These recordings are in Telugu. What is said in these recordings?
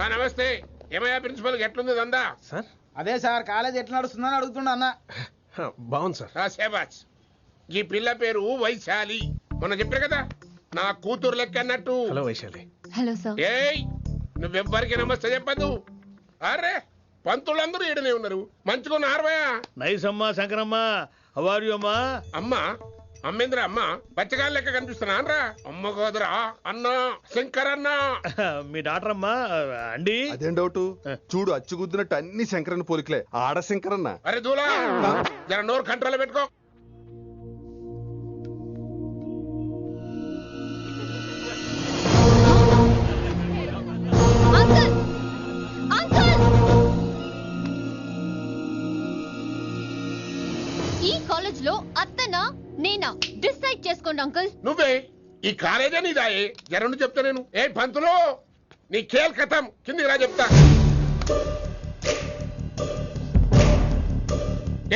నమస్తే. ఏమయ్యా ప్రిన్సిపల్ ఎట్లుంది దందా? సార్ అదే సార్ కాలేజ్ ఎట్లా నడుస్తుందని అడుగుతున్నా అన్న. బాగుంది సార్. శేబాజ్. ఈ పిల్ల పేరు వైశాలి. మొన్న చెప్పారు కదా నా కూతురు లెక్క అన్నట్టు. హలో వైశాలి. Hello sir. ఏయ్ నువ్వెవ్వరికి నమస్తే చెప్పదు. అరే పంతులందరూ ఈడనే ఉన్నారు. మంచిగా ఆరవయా. నైస్ అమ్మా శంకరమ్మ. హౌ ఆర్ యు అమ్మా? అమ్మా అమ్మేంద్ర అమ్మ బచ్చగాళ్ళ లెక్క కనిపిస్తున్నా అనరా? అమ్మ కాదురా అన్న శంకర్ అన్న. మీ డాక్టర్ అమ్మా అండి. అదేం డౌట్? చూడు అచ్చుగుద్దినట్టు అన్ని శంకరన్న పోలికలే. ఆడ శంకరన్న. అరే దూలా జర నోరు కంట్రోల్ పెట్టుకో. ఈ కాలేజ్ లో అత్తనా నేనా డిసైడ్ చేసుకోండి అంకుల్. నువ్వే ఈ కాలేజా నీదాయే? జరను చెప్తా నేను. ఏ పంతులు నీ ఖేల్ కథం. కిందికి రా చెప్తా.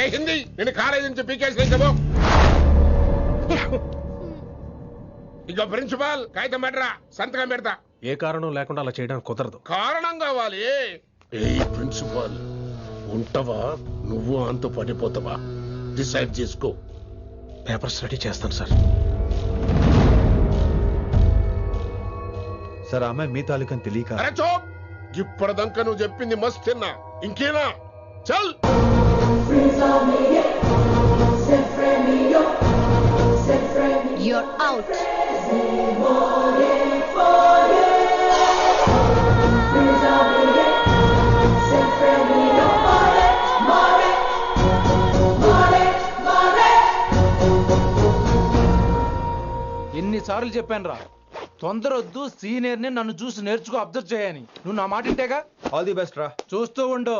ఏ హిందీ నేను కాలేజ్ నుంచి పీకేసి చెప్పు. ఇక ప్రిన్సిపాల్ కాగితం పెట్టరా, సంతకం పెడతా. ఏ కారణం లేకుండా అలా చేయడానికి కుదరదు. కారణం కావాలి. ఏ ప్రిన్సిపాల్ ఉంటావా నువ్వు అంత పడిపోతావా? డిసైడ్ చేసుకో. పేపర్ స్టడీ చేస్తాను సార్. సార్ ఆమె మీ తాలూకని తెలియక. అరే చోప్. ఇప్పటిదాకా నువ్వు చెప్పింది మస్త్ తిన్నా. ఇంకేనా? చల్. You're out. ఎన్నిసార్లు చెప్పాను రా, తొందరొద్దు, సీనియర్ ని నన్ను చూసి నేర్చుకో, అబ్జర్వ్ చేయని. నువ్వు నా మాట ఇంటేగా. ఆల్ ది బెస్ట్ రా. చూస్తూ ఉండు,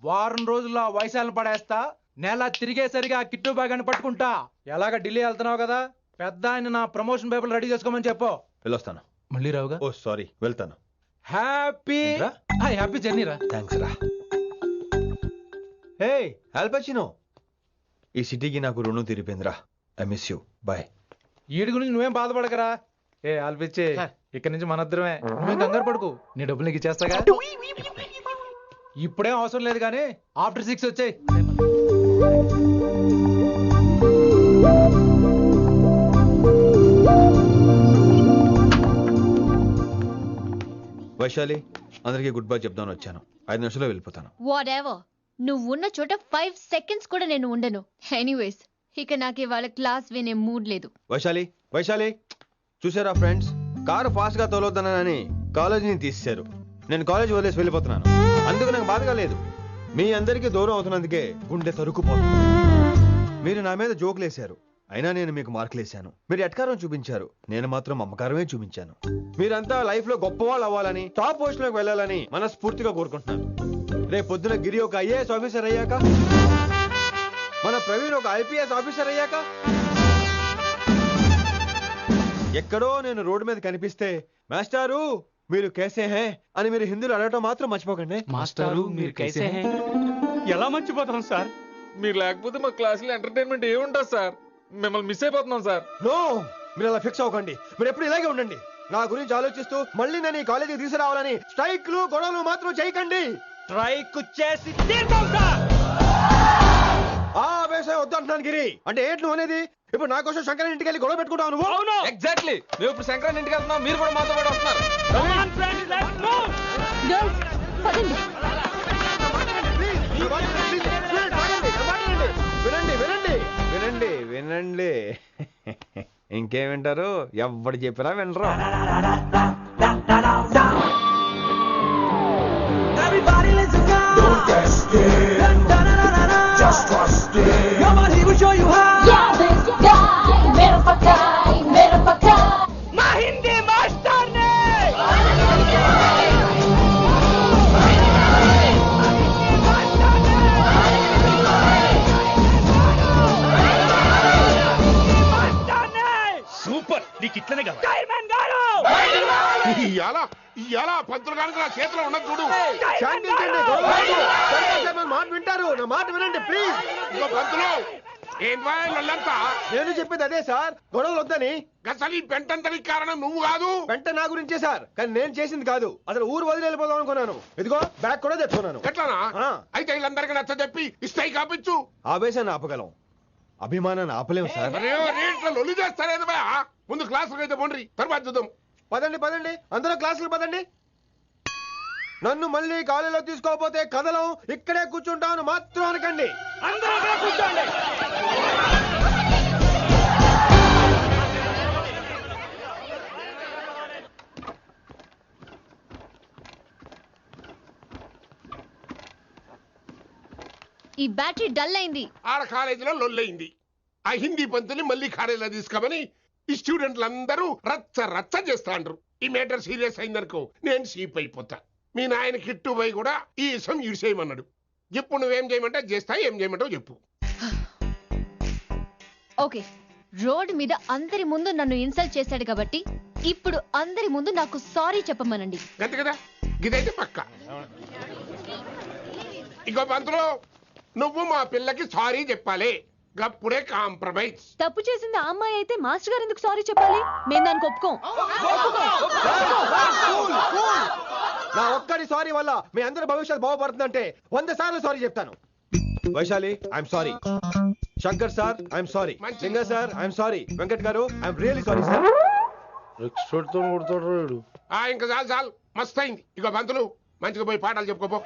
వారం రోజుల్లో వైశాలను పడేస్తా. నెల తిరిగేసరిగా కిట్టు బాగాని పట్టుకుంటా. ఎలాగ ఢిల్లీ వెళ్తున్నావు కదా, పెద్ద ఆయన నా ప్రమోషన్ పేపర్ రెడీ చేసుకోమని చెప్పు. వెళ్ళొస్తాను. మళ్ళీ రావుగా? ఓ సారీ, వెళ్తాను. హ్యాపీ హ్యాపీ జర్నీ రా. థ్యాంక్స్ రా. హే ఆల్పచినో, ఈ సిటీకి నాకు రుణం తీరిపోయిందిరా. I miss you. బాయ్. వీడి గురించి నువ్వేం బాధపడకరా. ఏ ఆల్పిచ్చే, ఇక్కడి నుంచి మనద్దరమే. నువ్వేం కంగారు పడుకు, నీ డబ్బులు నీకు ఇచ్చేస్తాగా. ఇప్పుడేం అవసరం లేదు కానీ ఆఫ్టర్ 6 వచ్చాయి. వైశాలి, అందరికీ గుడ్ బై చెప్దామని వచ్చాను. 5 నిమిషాల్లో వెళ్ళిపోతాను. వాటెవర్. నువ్వు ఉన్న చోట 5 seconds కూడా నేను ఉండను. ఎనీవేస్, ఇక నాకు ఇవాళ క్లాస్ వినే మూడ్ లేదు. వైశాలి, వైశాలి, చూసారా ఫ్రెండ్స్, కారు ఫాస్ట్ గా తోలొద్దనని కాలేజీని తీసేశారు. నేను కాలేజ్ వదిలేసి వెళ్ళిపోతున్నాను. అందుకు నాకు బాధగా లేదు. మీ అందరికీ దూరం అవుతున్నందుకే గుండె తరుక్కుపోతుంది. మీరు నా మీద జోకులేశారు, అయినా నేను మీకు మార్కులేశాను. మీరు ఎట్కారం చూపించారు, నేను మాత్రం అమ్మకారమే చూపించాను. మీరంతా లైఫ్ లో గొప్పవాళ్ళు అవ్వాలని, టాప్ పొజిషన్ లోకి వెళ్ళాలని మనస్ఫూర్తిగా కోరుకుంటున్నాను. రేపు పొద్దున గిరి ఒక IAS ఆఫీసర్ అయ్యాక, మన ప్రవీణ్ ఒక IPS ఆఫీసర్ అయ్యాక, ఎక్కడో నేను రోడ్డు మీద కనిపిస్తే మాస్టారు మీరు కేసే హే అని మీరు హిందీలో అడగటం మాత్రం మర్చిపోకండి. మాస్టారు మీరు కైసే హై? ఎలా మర్చిపోతాం సార్? మీరు లేకపోతే మా క్లాసులో ఎంటర్టైన్మెంట్ ఏముంటుంది సార్? మిమ్మల్ని మిస్ అయిపోతున్నాం సార్. నో, మీరు అలా ఫిక్స్ అవ్వకండి. మీరు ఎప్పుడు ఇలాగే ఉండండి. నా గురించి ఆలోచిస్తూ మళ్ళీ నేను ఈ కాలేజీకి తీసుకురావాలని స్ట్రైక్లు గొడవలు మాత్రం చేయకండి. స్ట్రైక్ చేసి తీర్థం సార్. ఆ వ్యవసాయం వద్దు అంటున్నాను గిరి. అంటే ఏంటి నువ్వు అనేది? ఇప్పుడు నా కోసం శంకరన్ ఇంటికి వెళ్ళి గొడవ పెట్టుకుంటావు నువ్వు? అవును, ఎగ్జాక్ట్లీ. మేము ఇప్పుడు శంకరన్ ఇంటికి వెళ్తున్నాం, మీరు కూడా మాతో పాటు వస్తున్నారు. గర్ల్స్ పదండి. వినండి వినండి వినండి వినండి. ఇంకేం వింటారు? ఎవడు చెప్పినా వినరు. సూపర్, నీకు ఇట్లనే కావాలి. ఇవాళ పంతులు కనుక నా చేతిలో ఉన్నది చూడు. మాట వింటారు, నా మాట వినండి ప్లీజ్. ఇగో పంతులు ఏంట్రా లొల్లంతా? నేను చెప్పేది అదే సార్, గొడవలు వద్దని. అసలు ఈ పెంటంతనికి కారణం నువ్వు కాదు. వెంట నా గురించే సార్, కానీ నేను చేసింది కాదు. అసలు ఊరు వదిలి వెళ్ళిపోదాం అనుకున్నాను. ఇదిగో బ్యాగ్ కూడా తెచ్చుకున్నాను. ఎట్లానా? ఆ. అయితే వీళ్ళందరికీ నచ్చ చెప్పి ఇస్తాయి కాపించు. ఆవేశాన్ని ఆపగలం, అభిమానాన్ని ఆపలేము సార్. అరే రేట్ల లొల్లి చేస్తారేది బా. ముందు క్లాసులకు అయితే పోండి, తర్వాత చూద్దాం. పదండి పదండి, అందరూ క్లాసులు పదండి. నన్ను మళ్ళీ కాలేజీలో తీసుకోకపోతే కదలం, ఇక్కడే కూర్చుంటాను మాత్రం అనకండి. అందరూ అక్కడే కూర్చోండి. ఈ బ్యాటరీ డల్ అయింది. ఆడ కాలేజీలో లొల్లయింది. ఆ హిందీ పంతుని మళ్ళీ కాలేజీలో తీసుకోమని ఈ స్టూడెంట్లందరూ రచ్చ రచ్చ చేస్తాండ్రు. ఈ మేటర్ సీరియస్ అయిందనుకో నేను సీప్ అయిపోతా. మీ నాయన కిట్టు పోయి కూడా ఈ విషయం ఇడిసేయమన్నాడు. ఇప్పుడు నువ్వేం చేయమంటే చేస్తా, ఏం చేయమంటావు చెప్పు. ఓకే, రోడ్ మీద అందరి ముందు నన్ను ఇన్సల్ట్ చేశాడు కాబట్టి ఇప్పుడు అందరి ముందు నాకు సారీ చెప్పమనండి. గంతే కదా, గిదైతే పక్క. ఇగో పంతులు, నువ్వు మా పిల్లకి సారీ చెప్పాలి. గప్పుడే కాంప్రమైజ్. తప్పు చేసింది ఆ అమ్మాయి అయితే మాస్టర్ గారు ఎందుకు సారీ చెప్పాలి? మేము దానికి ఒప్పుకోం. నా ఒక్కడి సారీ వల్ల మీ అందరి భవిష్యత్తు బాగుపడుతుందంటే 100 సార్లు సారీ చెప్తాను. Vaishali, I'm sorry. Shankar sir, I'm sorry. Singer sir, I'm sorry. Venkat గారు, ఐఎమ్ రియలీ సారీ సార్. ఇంకా చాలు చాలు, మస్త్ అయింది. ఇగో పంతులు, మంచిగా పోయి పాఠాలు చెప్పుకోపో.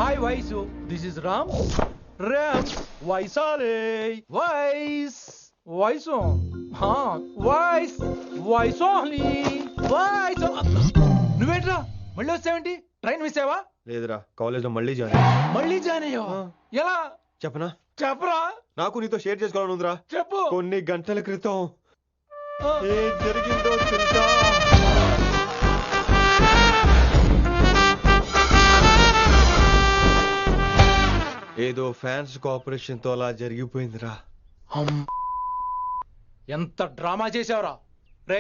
Hi Vaishu, this is Ram. Ram వైసాలే. వైస్ వైసు, వైస్ వైసోలి వైస్. నువ్వేంట్రా మళ్ళీ వచ్చావేంటి? ట్రైన్ మిస్ అయ్యావా? లేదురా, కాలేజ్ లో మళ్ళీ జాయిన్. మళ్ళీ జాయిన్ అయ్యావా? ఎలా చెప్పనా? చెప్పరా. నాకు నీతో షేర్ చేసుకోవాలని ఉందిరా. చెప్పు. కొన్ని గంటల క్రితం ఏం జరిగిందో తెలుసా? ఏదో ఫ్యాన్స్ కోఆపరేషన్ తో అలా జరిగిపోయిందిరా. ఎంత డ్రామా చేసావురా రే.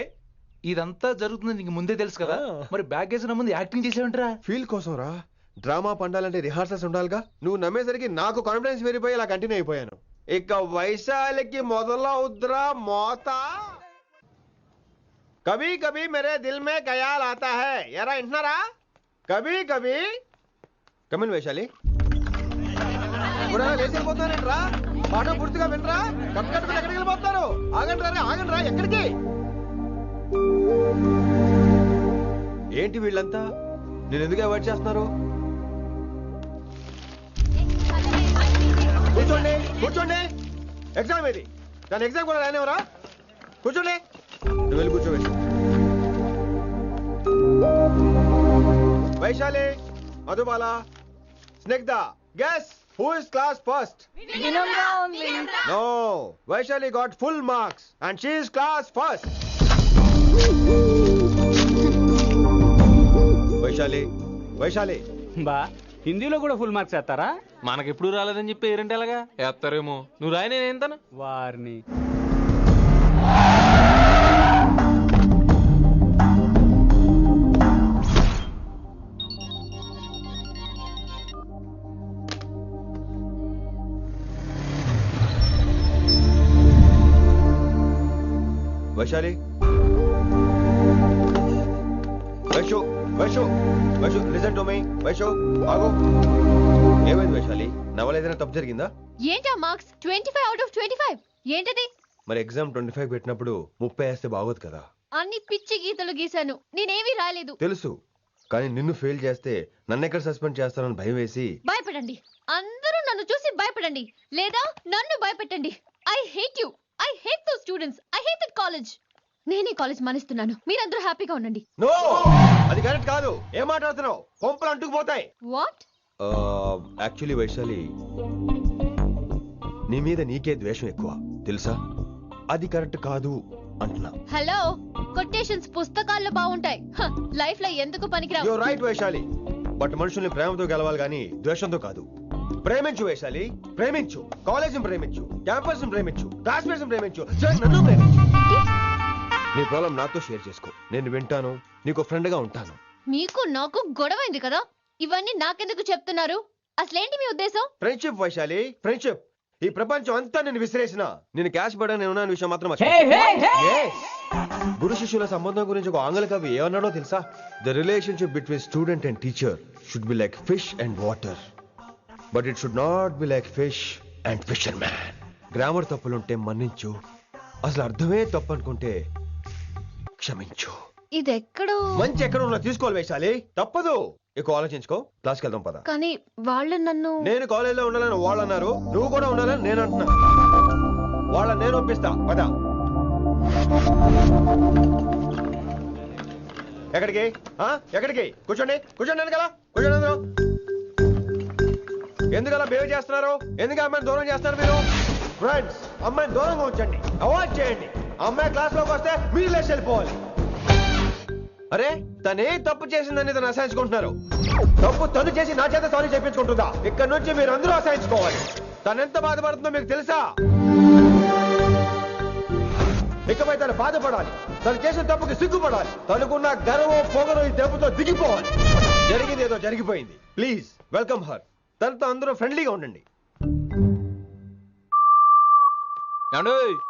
ఇదంతా జరుగుతుంది నీకు ముందే తెలుసు కదా, మరి బ్యాగ్ వేసిన ముందు యాక్టింగ్ చేసావంటరా? ఫీల్ కోసం రా. డ్రామా పండాలంటే రిహార్సల్స్ ఉండాలిగా. నువ్వు నమ్మేసరికి నాకు కాన్ఫిడెన్స్ పెరిగిపోయి ఇలా కంటిన్యూ అయిపోయాను. ఇక వైశాలికి మొదలవుద్రా మోత. కభీ కభీ మేరే దిల్ మే ఖయాల్ ఆతా హై. ఎరా ఇంటున్నారా? కభీ కభీ. కమిన్ వైశాలి. లేచిపోతానంట్రా, పాఠం పూర్తిగా వినరా? కట్టుకట్టుకుని ఎక్కడికి వెళ్ళిపోతారు? ఆగండి రా, ఆగండి రా. ఎక్కడికి? ఏంటి వీళ్ళంతా నేను ఎందుకు అవాయిడ్ చేస్తున్నారు? కూర్చోండి కూర్చోండి. ఎగ్జామ్ ఏది? దాని ఎగ్జామ్ కూడా రానివరా? కూర్చోండి. నువ్వు వెళ్ళి కూర్చోవేసి. Vaishali, Madhubala, Snigdha, guess who is class first? Vinamra only. No, Vaishali got full marks and she is class first. Vaishali, Vaishali. బా హిందీలో కూడా ఫుల్ మార్క్స్ వేస్తారా? మనకెప్పుడు రాలేదని చెప్పి ఏరంటే ఎలాగా వేస్తారేమో. నువ్వు రాయి, నేను ఏంతను వారిని. Vaishali, Vaishu, Vaishu, Vaishu, listen to me. Vaishu ఆగు. ఏమైంది వైశాలి? నవల ఏదైనా తప్పు జరిగిందా? ఏంటా మార్క్స్? 25 out of 25 ఏంటది? మరి ఎగ్జామ్ 25 పెట్టినప్పుడు 30 వేస్తే బాగోదు కదా. అన్ని పిచ్చి గీతలు గీశాను, నేనేమీ రాలేదు. తెలుసు, కానీ నిన్ను ఫెయిల్ చేస్తే నన్నెక్కడ సస్పెండ్ చేస్తానని భయం వేసి. భయపడండి, అందరూ నన్ను చూసి భయపడండి, లేదా నన్ను భయపెట్టండి. I hate you. I hate those students. I hate that college. నేనే కాలేజ్ మానేస్తున్నాను. మీరందరూ హ్యాపీగా ఉండండి. నో, అది కరెక్ట్ కాదు. ఏం మాట్లాడుతున్నావు? కొంపలు అంటుకుపోతాయి. వాట్? యాక్చువల్లీ వైశాలి, నీ మీద నీకే ద్వేషం ఎక్కువ తెలుసా? అది కరెక్ట్ కాదు అంటున్నా. హలో, కొటేషన్స్ పుస్తకాల్లో బాగుంటాయి, లైఫ్ లో ఎందుకు పనికిరావు. You are right Vaishali, but మనుషుల్ని ప్రేమతో గెలవాలి గానీ ద్వేషంతో కాదు. ప్రేమించు వైశాలి, ప్రేమించు. కాలేజీని ప్రేమించు, క్యాంపస్ ప్రేమించు, క్లాస్మేట్స్ ప్రేమించు, నన్ను ప్రేమించు. నీ ప్రాబ్లం నాతో షేర్ చేసుకో. నేను వింటాను, నీకు ఫ్రెండ్ గా ఉంటాను. మీకు నాకు గొడవైంది కదా, ఇవన్నీ నాకెందుకు చెప్తున్నారు? అసలేంటి మీ ఉద్దేశం? Friendship Vaishali, friendship. ఈ ప్రపంచం అంతా నేను విసిరేసిన నేను క్యాష్ పడా నేను ఉన్న విషయం మాత్రం గురు శిష్యుల సంబంధం గురించి ఒక ఆంగ్ల కవి ఏమన్నాడో తెలుసా? The relationship between student and teacher should be like fish and water, but it should not be like fish and fisherman. Grammar తప్పులుంటే మన్నించు, అసలు అర్థమే తప్పు అనుకుంటే క్షమించు. ఇది ఎక్కడో మంచి ఎక్కడ ఉన్నా తీసుకోవాలి వైశాలి, తప్పదు. ఎక్కువ ఆలోచించుకో, క్లాస్కి వెళ్దాం పద. కానీ వాళ్ళు నన్ను నేను కాలేజీలో ఉండాలని వాళ్ళు అన్నారు, నువ్వు కూడా ఉండాలని నేను అంటున్నా. వాళ్ళని నేను ఒప్పిస్తా పద. ఎక్కడికి ఎక్కడికి? కూర్చోండి కూర్చోండి కదా, కూర్చోండి అందరూ. ఎందుకు అలా బిహేవ్ చేస్తున్నారు? ఎందుకు అమ్మాయిని దూరం చేస్తారు మీరు? ఫ్రెండ్స్, అమ్మాయిని దూరంగా ఉంచండి, అవాయిడ్ చేయండి. అమ్మాయి క్లాస్ లోకి వస్తే మీరు లేచి వెళ్ళిపోవాలి. అరే తనే తప్పు చేసిందని తను అసహించుకుంటున్నారు. తప్పు తను చేసి నా చేత సారీ చెప్పించుకుంటుందా? ఇక్కడ నుంచి మీరు అందరూ అసహించుకోవాలి. తనెంత బాధపడుతుందో మీకు తెలుసా? ఇకపై తను బాధపడాలి, తను చేసిన తప్పుకి సిగ్గుపడాలి. తనకున్న గర్వం పొగరు ఈ దెబ్బతో దిగిపోవాలి. జరిగింది ఏదో జరిగిపోయింది. Please welcome her. తనతో అందరూ ఫ్రెండ్లీగా ఉండండి.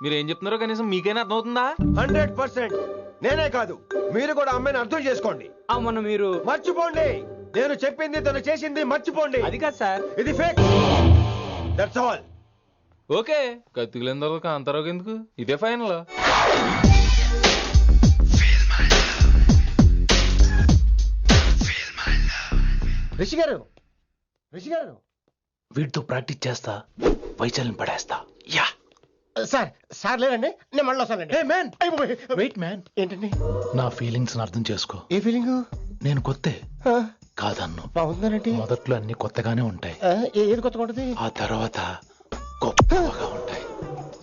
మీరు ఏం చెప్తున్నారో కనీసం మీకైనా అర్థమవుతుందా? 100%. నేనే కాదు, మీరు కూడా అమ్మాయిని అర్థం చేసుకోండి. మొన్న మీరు మర్చిపోండి, నేను చెప్పింది తను చేసింది మర్చిపోండి. అది కాదు సార్, ఇది ఫేక్. That's all. ఓకే, కత్తిలేని తర్వాత కాంతారావు ఎందుకు? ఇదే ఫైనల్. రిషి గారు, రిషి గారు, వీటితో ప్రాక్టీస్ చేస్తా, వైశాల్యం పడేస్తా. యా సార్, సార్ లేదండి, నేను మళ్ళీ వస్తానండి. వెయిట్ మ్యాన్, ఏంటండి? నా ఫీలింగ్స్ అర్థం చేసుకో. ఏ ఫీలింగ్? నేను కొత్తే కాదన్ను. బాగుందండి. మొదట్లో అన్ని కొత్తగానే ఉంటాయి, ఏది కొత్తగా ఉంటుంది? ఆ తర్వాత గొప్పగా ఉంటాయి.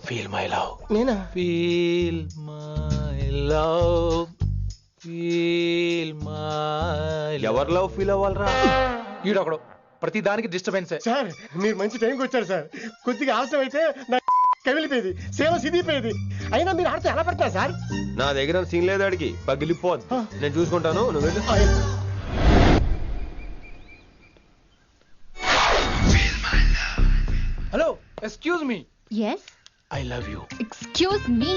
Feel my love. నేనా? Feel my love, feel my. ఎవరు లవ్ ఫీల్ అవ్వాలరా? ఈడొకడు ప్రతి దానికి డిస్టర్బెన్స్. సార్ మీరు మంచి టైంకి వచ్చారు సార్. కొద్దిగా ఆలస్యం అయితే నా కమిలిపోయేది, సేవ సిదిపోయేది. అయినా మీరు ఆడితే ఎలా పడతారు సార్? నా దగ్గర సీన్ లేదు, అడిగి పగిలిపోదు. నేను చూసుకుంటాను, నువ్వు వెళ్ళు. Hello, excuse me. Yes, I love you. Excuse me.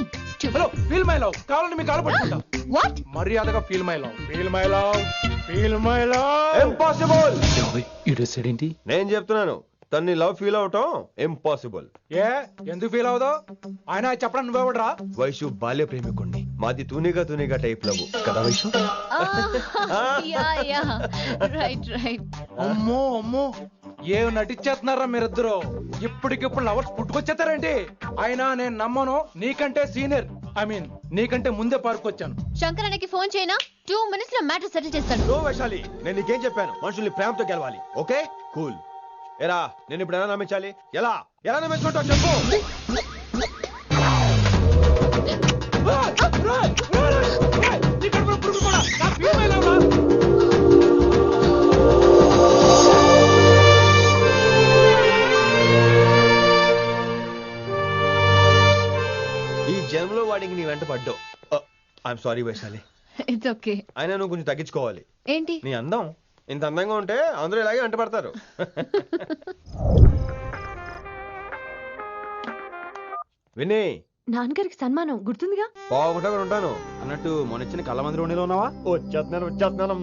Hello, feel my love. కావాలంటే మీకు కాలు పట్టుకుంటా. వాట్? మర్యాదగా feel my love, feel my love, feel my love. Impossible. ఈ సైడ్ ఏంటి? నేను చెప్తున్నాను, తన్ని లవ్ ఫీల్ అవటం ఇంపాసిబుల్. ఏ ఎందుకు ఫీల్ అవుదో? ఆయన చెప్పడం నువ్వెవడరా? వైషు బాల్య ప్రేమికుణ్ణి. మాది తూనిగా తూనిగా టైప్ లవ్ కదా వైషు? Right right. అమ్మో అమ్మో, ఏం నటించేస్తున్నారా మీరిద్దరు? ఇప్పటికిప్పుడు లవర్స్ పుట్టుకొచ్చేస్తారేంటి? అయినా నేను నమ్మను. నీకంటే సీనియర్, ఐ మీన్ నీకంటే ముందే పార్కొచ్చాను. శంకరానికి ఫోన్ చేయనా? 2 minutes లో మ్యాటర్ సెటిల్ చేస్తాను. నో వైశాలి, నేను నీకేం చెప్పాను? మనుషుల్ని ప్రేమతో గెలవాలి. Okay cool. ఎరా నేను ఇప్పుడు ఎలా నమ్మించాలి? ఎలా ఎలా నమ్మించుకుంటావు చెప్పు. ఈ జన్మలో వాడికి నీ వెంట పడ్డావు. I'm sorry Vaishali. It's okay. అయినా నువ్వు కొంచెం తగ్గించుకోవాలి. ఏంటి? నీ అందం ఇంత అందంగా ఉంటే అందరూ ఇలాగే వెంట పడతారు. విని, నాన్నగారికి సన్మానం గుర్తుందిగా? బాగుంటా కూడా ఉంటాను అన్నట్టు మొన్నొచ్చిన కళ్ళ మంది రోణిలో ఉన్నావా? వచ్చేస్తున్నాను వచ్చేస్తున్నాను.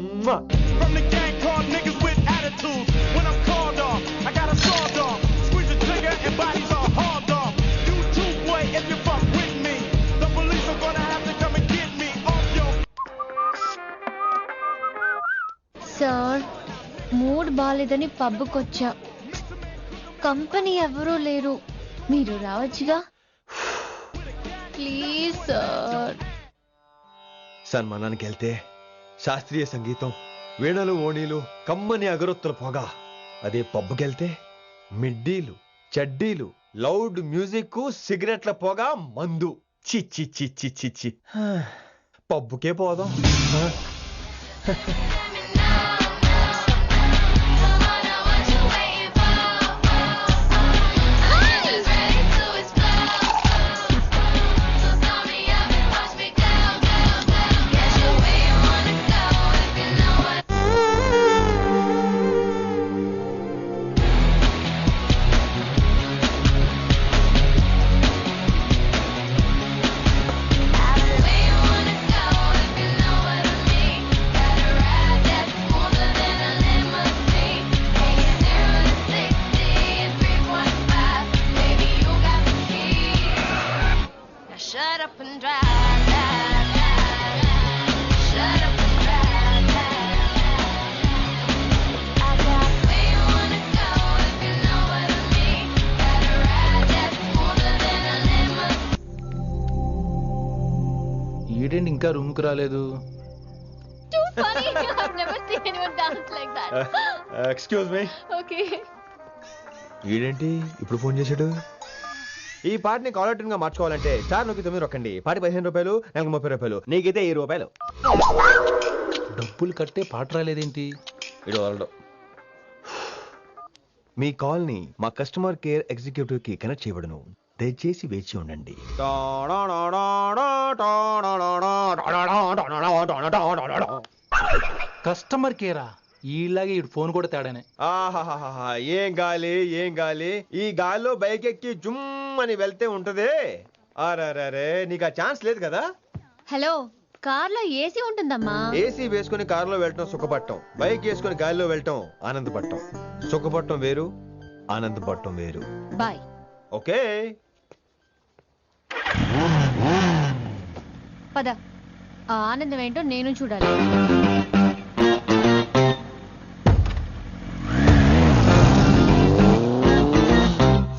సార్, మూడ్ బాలేదని పబ్కొచ్చా. కంపెనీ ఎవరూ లేరు, మీరు రావచ్చుగా. Please sir. సన్మానానికి వెళ్తే శాస్త్రీయ సంగీతం, వీణలు ఓణీలు, కమ్మని అగరొత్తుల పొగ. అదే పబ్బుకెళ్తే మిడ్డీలు, చెడ్డీలు, లౌడ్ మ్యూజిక్, సిగరెట్ల పొగ, మందు. చిచ్చి చిచ్చి చిచ్చి. పబ్బుకే పోదాం. ఇంకా రూమ్ కి రాలేదు. Too funny. I've never seen anyone dance like that. Excuse me. Okay. వీడేంటి ఇప్పుడు ఫోన్ చేశాడు? ఈ పాటని కాలర్ ట్యూన్ గా మార్చుకోవాలంటే స్టార్ నొక్కి 9 రొక్కండి. పాటి 15 రూపాయలు, నెలకు 30 రూపాయలు, నీకైతే 10 రూపాయలు. డబ్బులు కట్టే పాట రాలేదేంటి? ఇడు వాళ్ళు మీ కాల్ ని మా కస్టమర్ కేర్ ఎగ్జిక్యూటివ్ కి కనెక్ట్ చేయబడును. దయచేసి వేచి ఉండండి. కస్టమర్ కేరా? ఈలాగే ఇటు ఫోన్ కూడా తేడానే. ఆహాహాహా, ఏం గాలి ఏం గాలి. ఈ గాలిలో బైక్ ఎక్కి జుమ్ అని వెళ్తే ఉంటదే. అరే నీకు ఆ ఛాన్స్ లేదు కదా. హలో, కార్ లో ఏసీ ఉంటుందమ్మా. ఏసీ వేసుకుని కారులో వెళ్ళటం సుఖపట్టం, బైక్ వేసుకుని గాలిలో వెళ్ళటం ఆనందపట్టం. సుఖపట్టం వేరు, ఆనందపట్టం వేరు. బాయ్. ఓకే పద, ఆ ఆనందం ఏంటో నేను చూడాలి.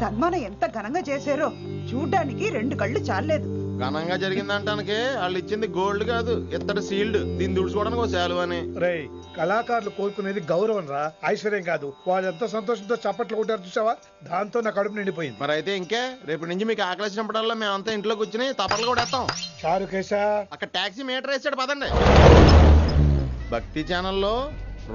సన్మానం ఎంత ఘనంగా చేశారో చూడ్డానికి 2 కళ్ళు చాలేదు. ఘనంగా జరిగిందంటానికి వాళ్ళు ఇచ్చింది గోల్డ్ కాదు, ఇత్తడి సీల్డ్. దీన్ని దుడుచుకోవడానికి ఒక శాలువ అని. రే, కళాకారులు కోరుకునేది గౌరవం రా, ఐశ్వర్యం కాదు. వాళ్ళు ఎంతో సంతోషంతో చప్పట్లు కొట్టారు చూసావా, దాంతో నా కడుపు నిండిపోయింది. మరి అయితే ఇంకే రేపటి నుంచి మీకు ఆకలిసినప్పుడల్లా మేమంతా ఇంట్లో కూర్చుని తప్పట్లు కూడా వేస్తాం. చారుకేశా, అక్కడ టాక్సీ మీటర్ వేసాడు పదండి. భక్తి ఛానల్లో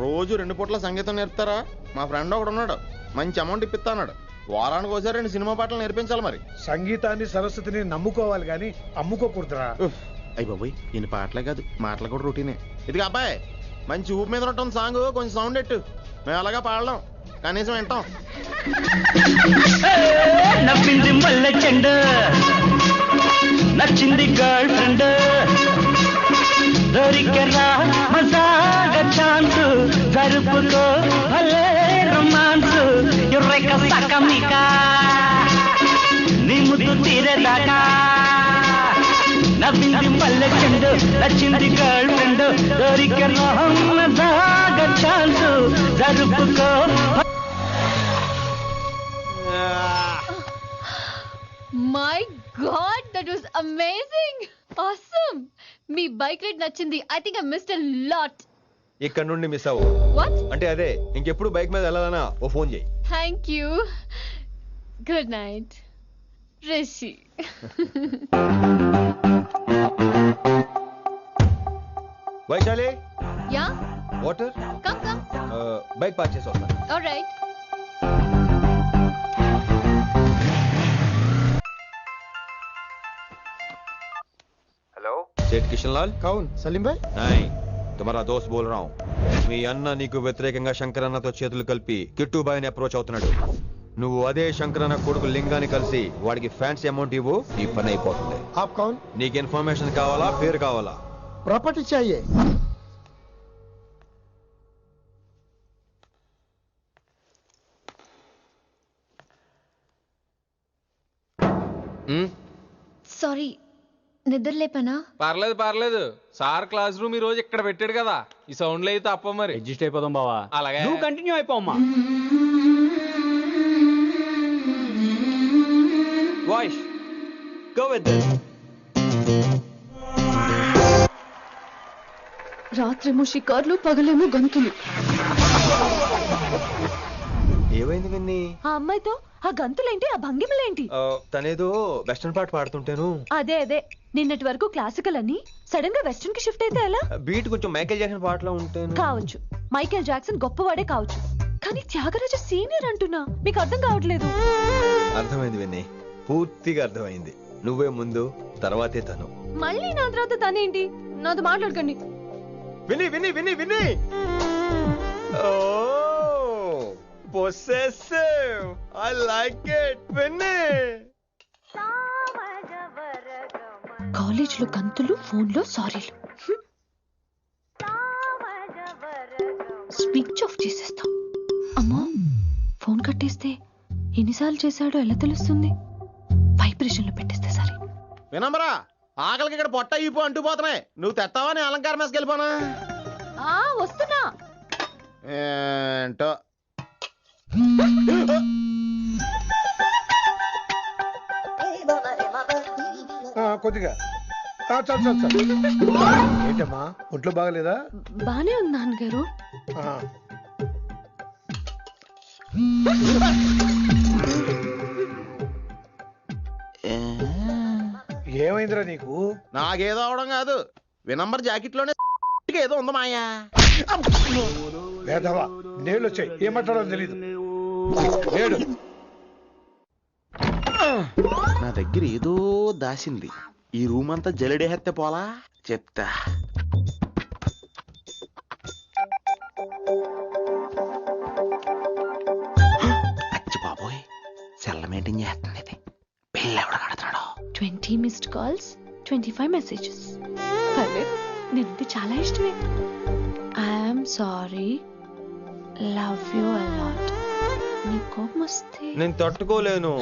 రోజు 2 పూట్ల సంగీతం నేర్పుతారా? మా ఫ్రెండ్ ఒకడు ఉన్నాడు, మంచి అమౌంట్ ఇప్పిస్తా అన్నాడు. వారానికి ఒకసారి 2 సినిమా పాటలు నేర్పించాలి. మరి సంగీతాన్ని సరస్వతిని నమ్ముకోవాలి గాని అమ్ముకోకూడదురా. అయ్యి బాబోయ్, ఈయన పాటలే కాదు మాటలు కూడా రొటీనే. ఇదిగా అబ్బాయి, మంచి ఊపు మీద ఉంటుంది సాంగ్, కొంచెం సౌండ్ ఎట్టు. మేము అలాగా పాడలేం, కనీసం వింటాం. నవ్వింది మల్లె చెండ, నచ్చింది గర్ల్ ఫ్రెండ్, దొరికరా మజాగా ఛాన్స్, జరుపుకో భలే రొమాన్స్, ఎర్రెక సకమిక నీ ముద్దు తీరేదాకా. నవ్వింది మల్లె చెండు, నచ్చింది గర్ల్ ఫ్రెండ్, దొరికరా మజాగా ఛాన్స్, జరుపుకో. My god, that was amazing, awesome. మీ బైక్ రైడ్ నచ్చింది. I think I missed a lot. ఇక్కడ నుండి మిస్ అవ్వు. వాట్? అంటే అదే, ఇంకెప్పుడు బైక్ మీద వెళ్ళాలన్నా ఓ ఫోన్ చేయి. Thank you. Good night Rishi. Vaishali, yeah, water. Come come. Bike park చేసి వస్తాను. ఆల్రైట్. हेलो, सेठ किशन लाल. కౌన్ సలీం భాయ్? नहीं, तुम्हारा दोस्त बोल रहा हूँ. మీ అన్న నీకు వ్యతిరేకంగా శంకరన్నతో చేతులు కలిపి కిట్టుబాయిని అప్రోచ్ అవుతున్నాడు. నువ్వు అదే శంకరన్న కొడుకు లింగాన్ని కలిసి వాడికి ఫ్యాన్సీ అమౌంట్ ఇవ్వు, నీ పని అయిపోతుంది. ఆప్ కౌన్? నీకు ఇన్ఫర్మేషన్ కావాలా, పేరు కావాలా? ప్రాపర్టీ చాయే. సారీ, నిద్ర లేపనా? పర్లేదు. సార్ క్లాస్ రూమ్ ఈ రోజు ఇక్కడ పెట్టాడు కదా, ఈ సౌండ్లు అయితే తప్ప మరి అడ్జస్ట్ అయిపోదాం బావా. అలాగే నువ్వు కంటిన్యూ అయిపోమ్మా. Voice go with this. రాత్రేమో షికార్లు, పగలేమో గంతులు. ఏమైంది విన్ని? ఆ అమ్మాయితో ఆ గంతులేంటి, ఆ భంగిమలేంటి? తనేదో వెస్టర్న్ పాట పాడుతుంటేను. అదే నిన్నటి వరకు క్లాసికల్ అని సడన్ గా వెస్టర్న్ కి షిఫ్ట్ అయితే ఎలా? బీట్ కొంచెం మైకేల్ జాక్సన్ పాటలో ఉంటేను. కావచ్చు, మైకేల్ జాక్సన్ గొప్పవాడే కావచ్చు, కానీ త్యాగరాజ సీనియర్ అంటున్నా. మీకు అర్థం కావట్లేదు. అర్థమైంది విన్ని, పూర్తిగా అర్థమైంది. నువ్వే ముందు, తర్వాతే తను. మళ్ళీ నా తర్వాత తనేంటి? నాతో మాట్లాడకండి. విని విని విని విని ఓ possessive, I like it. విని కాలేజ్ లో గంతులు, ఫోన్ లో సారీలు. స్విచ్ ఆఫ్ చేసేస్తాం. అమ్మో, ఫోన్ కట్టేస్తే ఎన్నిసార్లు చేశాడో ఎలా తెలుస్తుంది? వైబ్రేషన్ లో పెట్టేస్తే సరే. వినమ్రా, ఆకలికి ఇక్కడ పొట్ట ఇప్పు అంటుపోతున్నాయి. నువ్వు తెస్తావా, నేను అలంకారం వేసుకెళ్ళిపోనా? వస్తున్నా. ఏంటో కొద్దిగా చాలు చాలు చాలు. ఏంటమ్మా ఒంట్లో బాగలేదా? బానే ఉంది నాన్నగారు. ఏమైందిరా నీకు? నాకేదో అవడం కాదు, వినంబర్ జాకెట్ లోనే ఏదో ఉంది మాయా. వేదవా నీళ్ళు వచ్చాయి, ఏం మాట్లాడాలో తెలీదు. నా దగ్గర ఏదో దాసింది, ఈ రూమ్ అంతా జలడేహెత్తే పోలా చెప్తా. అచ్చి బాబోయ్, సెల్ల మెయింటైన్ చేస్తుంది ఇది. పిల్ల ఎవడ కడుతున్నాడు? 20 మిస్డ్ కాల్స్, 25 మెసేజెస్. పర్లేదు, నేనంటే చాలా ఇష్టమే. I'm sorry, love you a lot. నీ కోపం వస్తే నేను తట్టుకోలేను.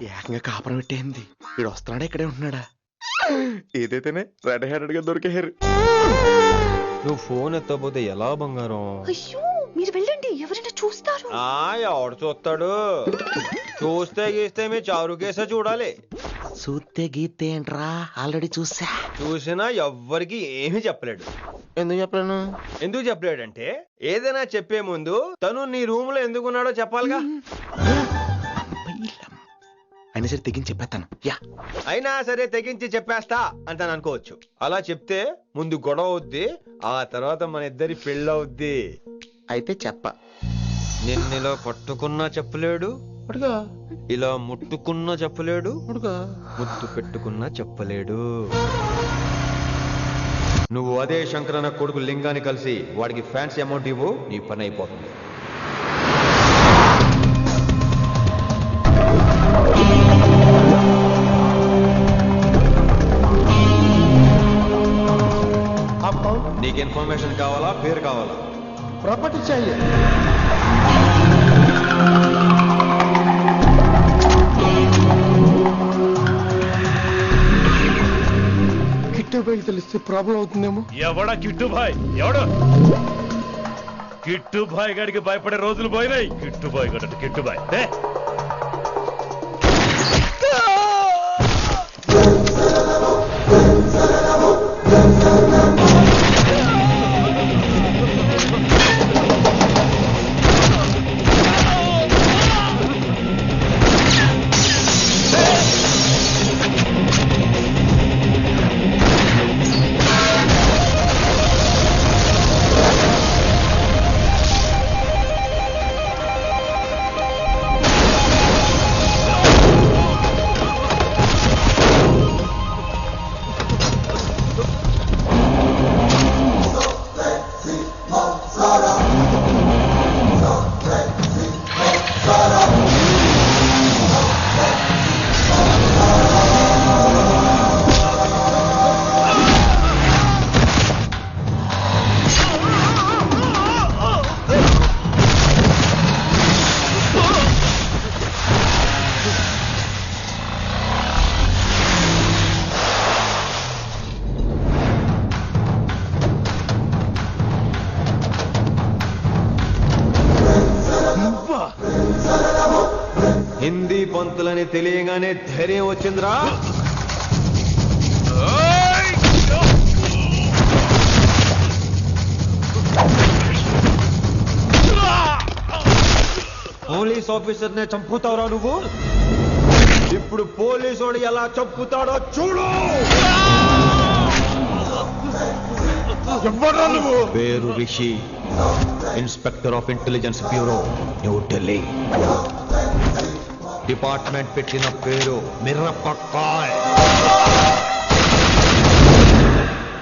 ఏకంగా కాపురం పెట్టేంది. వీడు వస్తున్నాడా ఇక్కడే ఉంటున్నాడా? ఏదైతేనే రెడ్ హ్యాండెడ్ గా దొరికే హెయిర్. నువ్వు ఫోన్ ఎత్తపోతే ఎలా బంగారం? అయ్యో మీరు వెళ్ళండి, ఎవరైనా చూస్తారు. ఎవడు చూస్తాడు? చూస్తే గీస్తే మీ చారు కేసే చూడాలి. చూస్తే గీతే ఏంట్రా, ఆల్రెడీ చూసినా ఎవ్వరికి ఏమీ చెప్పలేడు. ఎందుకు చెప్పలేను? ఎందుకు చెప్పలేడంటే ఏదైనా చెప్పే ముందు తను నీ రూమ్ లో ఎందుకున్నాడో చెప్పాలిగా. అయినా సరే తెగించి చెప్పేస్తాను. అయినా సరే తెగించి చెప్పేస్తా అంటాను అనుకోవచ్చు. అలా చెప్తే ముందు గొడవ అవుద్ది, ఆ తర్వాత మన ఇద్దరి పెళ్ళవుద్ది. అయితే చెప్ప. నిన్నిలా పట్టుకున్నా చెప్పలేడు, ఇలా ముట్టుకున్నా చెప్పలేడు, ముద్దు పెట్టుకున్నా చెప్పలేడు. నువ్వు అదే శంకరన్న కొడుకు లింగాన్ని కలిసి వాడికి ఫ్యాన్సీ అమౌంట్ ఇవ్వు, నీ పని అయిపోతుంది. నీకు ఇన్ఫర్మేషన్ కావాలా, పేరు కావాలా? ప్రాపర్టీ चाहिए. కిట్టుబాయ్ తెలిస్తే ప్రాబ్లం అవుతుందేమో. ఎవడా కిట్టుబాయ్? ఎవడు కిట్టుబాయ్ గడికి భయపడే రోజులు పోయినాయి. కిట్టుబాయ్ గడ కిట్టుబాయ్ హిందీ పంతులని తెలియగానే ధైర్యం వచ్చిందిరా. పోలీస్ ఆఫీసర్ నే చంపుతావురా నువ్వు. ఇప్పుడు పోలీసు ఎలా చంపుతాడో చూడు. పేరు Rishi, inspector of intelligence bureau, New Delhi. Department పెట్టిన పేరు మిర్రపక్కాయ్.